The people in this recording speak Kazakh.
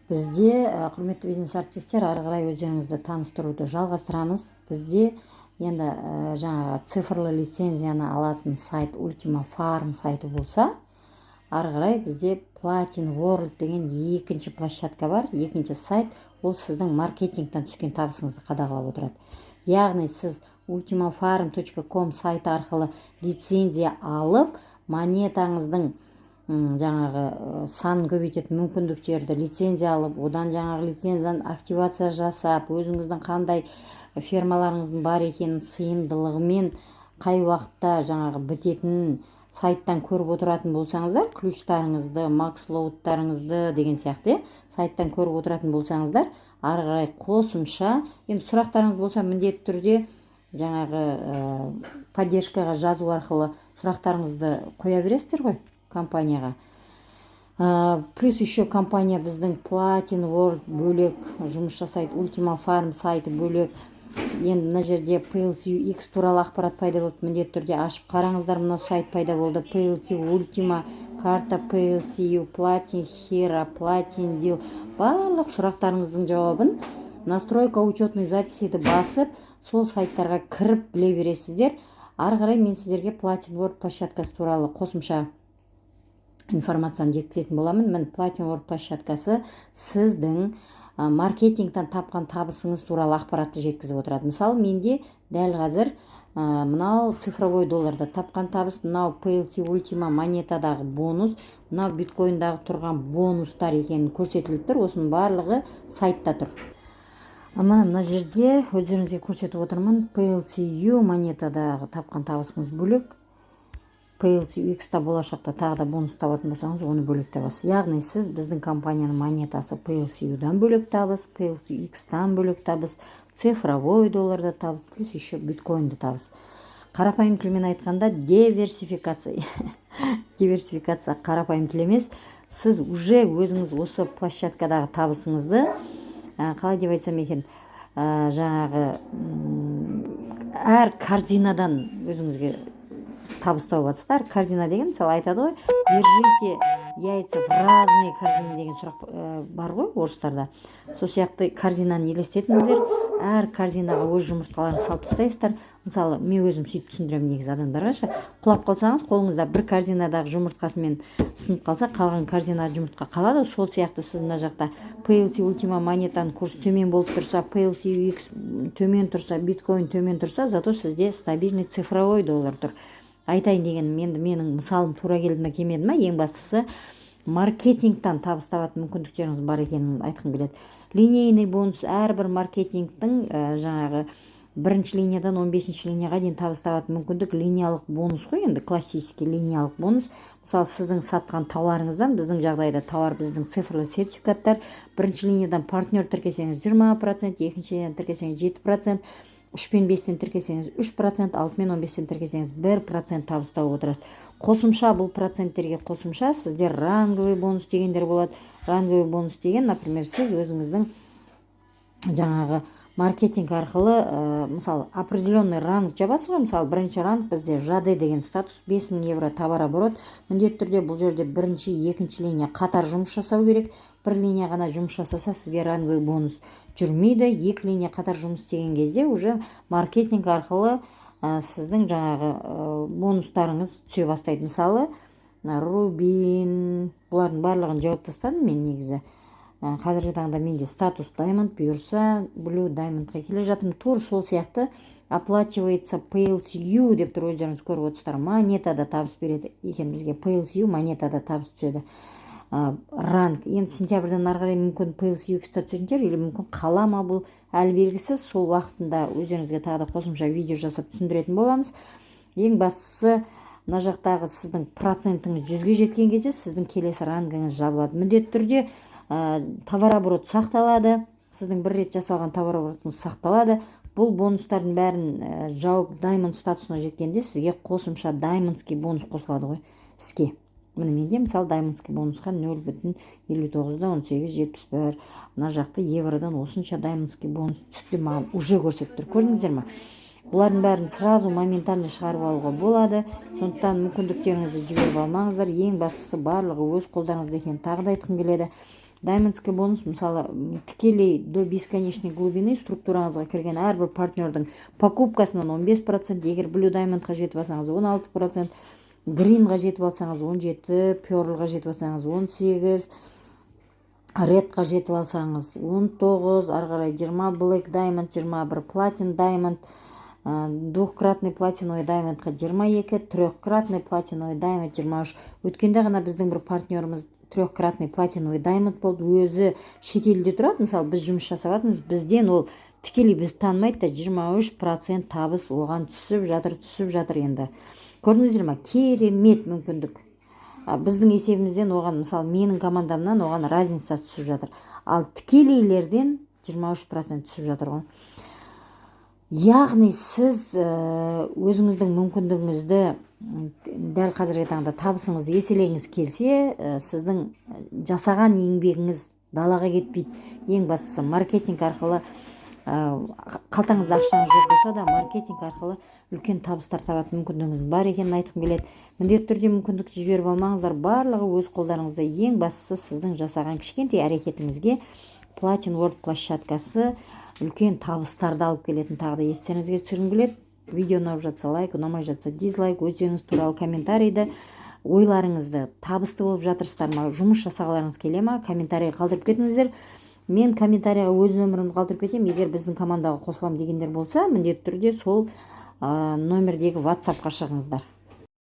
Бізде құрметті бизнес әріптестер, ары қарай өздеріңізді таныстыруды жалғастырамыз. Бізде енді жаңағы цифрлы лицензияны алатын сайт Ultima Farm сайты болса, ары қарай бізде Platin World деген екінші площадка бар. Екінші сайт, ол сіздің маркетингтен түскен табысыңызды қадағалап отырады. Яғни сіз ultimafarm.com сайты арқылы лицензия алып, монетаңыздың жаңағы санын көбейтетін мүмкіндіктерді лицензия алып, одан жаңағы лицензияны активация жасап, өзіңіздің қандай фермаларыңыздың бар екенін сыйымдылығымен қай уақытта жаңағы бітетінін сайттан көріп отыратын болсаңыздар, ключтарыңызды, макслоудтарыңызды деген сияқты сайттан көріп отыратын болсаңыздар, ары қарай қосымша, енді сұрақтарыңыз болса міндетті түрде жаңағы поддержкаға жазу арқылы сұрақтарыңызды қоя бересіздер ғой компанияға. Плюс еще компания біздің Platin World бөлек жұмыс жасайды, Ultima Farm сайты бөлек. Енді мына жерде PLCUX туралы ақпарат пайда болып, міндетті түрде ашып қараңыздар. Мына сайт пайда болды. PLC Ultima, карта PLCU, Platin Hero, Platin Deal. Барлық сұрақтарыңыздың жауабын настройка учетный записиді басып, сол сайттарға кіріп біле бересіздер. Ары қарай мен сіздерге Platin World площадкасы туралы қосымша информацияны жеткізетін боламын. Мен Platin World площадкасы сіздің маркетингтен тапқан табысыңыз туралы ақпаратты жеткізіп отырады. Мысалы, менде дәл қазір мынау цифровой долларда тапқан табыс, мынау PLC Ultima монетадағы бонус, мынау биткоиндағы тұрған бонустар екенін көрсетіліп тұр. Осының барлығы сайтта тұр. Мына жерде өздеріңізге көрсетіп отырмын. PLCU монетадағы тапқан табысыңыз бөлек. PLCUX-та болашақта тағы да бонус табатын болсаңыз, оны бөлек табасыз. Яғни сіз біздің компанияның монетасы PLCU-дан бөлек табыс, PLCUX-тан бөлек табыс, цифровой долларда табыс, плюс еще биткоинді табыс. Қарапайым тілмен айтқанда диверсификация. Диверсификация қарапайым тіл емес. Сіз уже өзіңіз осы площадкадағы табысыңызды, қалай деп айтсам екен, жаңағы әр корзинадан өзіңізге табыс тауып жатсыздар. Корзина деген, мысалы айтады ғой, держите яйца в разные корзины деген сұрақ бар ғой орыстарда. Сол сияқты корзинаны елестетіңіздер, әр корзинаға өз жұмыртқаларын салып тастайсыздар. Мысалы, мен өзім сөйтіп түсіндіремін негізі адамдарға. Құлап қалсаңыз, қолыңызда бір корзинадағы жұмыртқасымен сынып қалса, қалған корзинада жұмыртқа қалады. Сол сияқты сіз мына жақта PLC Ultima монетаның курсы төмен болып тұрса, PLCUX төмен тұрса, биткоин төмен тұрса, зато сізде стабильный цифровой доллар тұр. Айтайын дегенім, енді менің мысалым тура келді ме келмеді ме, ең бастысы маркетингтан табыс табатын мүмкіндіктеріңіз бар екенін айтқым келеді. Линейный бонус әрбір маркетингтің жаңағы бірінші линиядан 15-ші линияға дейін табыс табатын мүмкіндік линиялық бонус қой, енді классический линиялық бонус. Мысалы, сіздің сатқан тауарыңыздан, біздің жағдайда тауар біздің цифрлы сертификаттар, бірінші линиядан партнер тіркесеңіз 20%, екінші линиядан тіркесеңіз 7%, 3 пен 5-тен тіркесеңіз 3%, 6 мен 15-тен тіркесеңіз 1% табыс тауып отырасыз. Қосымша бұл проценттерге қосымша сіздер ранговый бонус дегендер болады. Ранговый бонус деген, например, сіз өзіңіздің жаңағы маркетинг арқылы, мысалы, определенный ранг жабасыз ғой. Мысалы, бірінші ранг бізде жады деген статус 5000 евро товарооборот. Міндетті түрде бұл жерде бірінші, екінші линия қатар жұмыс жасау керек. Бір линия ғана жұмыс жасаса, сізге ранговый бонус жүрмейді. Екі линия қатар жұмыс істеген кезде уже маркетинг арқылы сіздің жаңағы бонустарыңыз түсе бастайды. Мысалы, Рубин, бұлардың барлығын жауып тастадым мен негізі. Қазіргі таңда менде статус Diamond, бұйырса Blue Diamondқа келе жатырмын. Тур сол сияқты оплачивается PLCU деп тұр, өздеріңіз көріп отырсыздар. Монетада табыс береді екен бізге. PLCU монетада табыс түседі. Ранг. Енді сентябрьден ары қарай мүмкін PLCUX-та түсетіндер, или мүмкін қала ма, бұл әлі белгісіз. Сол уақытында өздеріңізге тағы да қосымша видео жасап түсіндіретін боламыз. Ең бастысы, мына жақтағы сіздің процентіңіз 100-ге жеткен кезде сіздің келесі рангыңыз жабылады. Міндетті түрде товарооборот сақталады. Сіздің бір рет жасалған товарооборотыңыз сақталады. Бұл бонустардың бәрін жауып Diamond статусына жеткенде сізге қосымша Diamondский бонус қосылады ғой іске. Міне менде мысалы Diamondский бонусқа 0,59-да 18,71. Мына жақта евродан осынша Diamondский бонус түсті, маған уже көрсетіп тұр. Көрдіңіздер ме? Бұлардың бәрін сразу моментально шығарып алуға болады. Сондықтан мүмкіндіктеріңізді жіберіп алмаңыздар. Ең бастысы барлығы өз қолдарыңызда екенін тағы да айтқым келеді. даймондский бонус мысалы тікелей до бесконечной глубины структураңызға кірген әрбір партнердің покупкасынан 15%, егер блю даймондқа жетіп алсаңыз 16%, гринға жетіп алсаңыз 17%, перлға жетіп алсаңыз 18%, редқа жетіп алсаңыз 19%, ары қарай 20%, блэк даймонд 21%, платин даймонд, двухкратный платиновый даймондқа 22%, трехкратный платиновый даймонд 23%. Өткенде ғана біздің бір партнеріміз трехкратный платиновый даймонд болды, өзі шетелде тұрады, мысалы біз жұмыс жасап жатырмыз, бізден ол тікелей біз танымайды да 23% табыс оған түсіп жатыр енді. Көрдіңіздер ма? Керемет мүмкіндік. Біздің есебімізден оған, мысалы менің командамнан оған разница түсіп жатыр, ал тікелейлерден 23% түсіп жатыр ғой. Яғни сіз өзіңіздің мүмкіндігіңізді дәл қазіргі таңда табысыңыз еселегіңіз келсе, сіздің жасаған еңбегіңіз далаға кетпейді. Ең бастысы маркетинг арқылы, қалтаңызда ақшаңыз жоқ болса да маркетинг арқылы үлкен табыстар табатын мүмкіндігіңіз бар екенін айтқым келеді. Міндетті түрде мүмкіндік жіберіп алмаңыздар, барлығы өз қолдарыңызда. Ең бастысы сіздің жасаған кішкентай әрекетіңізге Platin World площадкасы үлкен табыстарды алып келетін. Тағы да естеріңізге түсіргім келеді. Видео ұнап жатса лайк, ұнамай жатса дизлайк, өздеріңіз туралы комментарийді, ойларыңызды, табысты болып жатырсыздар ма, жұмыс жасағыларыңыз келе ма, комментарий қалдырып кетіңіздер. Мен комментарийға өз нөмірімді қалдырып кетемін. Егер біздің командаға қосылам дегендер болса, міндетті түрде сол номердегі WhatsApp-қа шығыңыздар.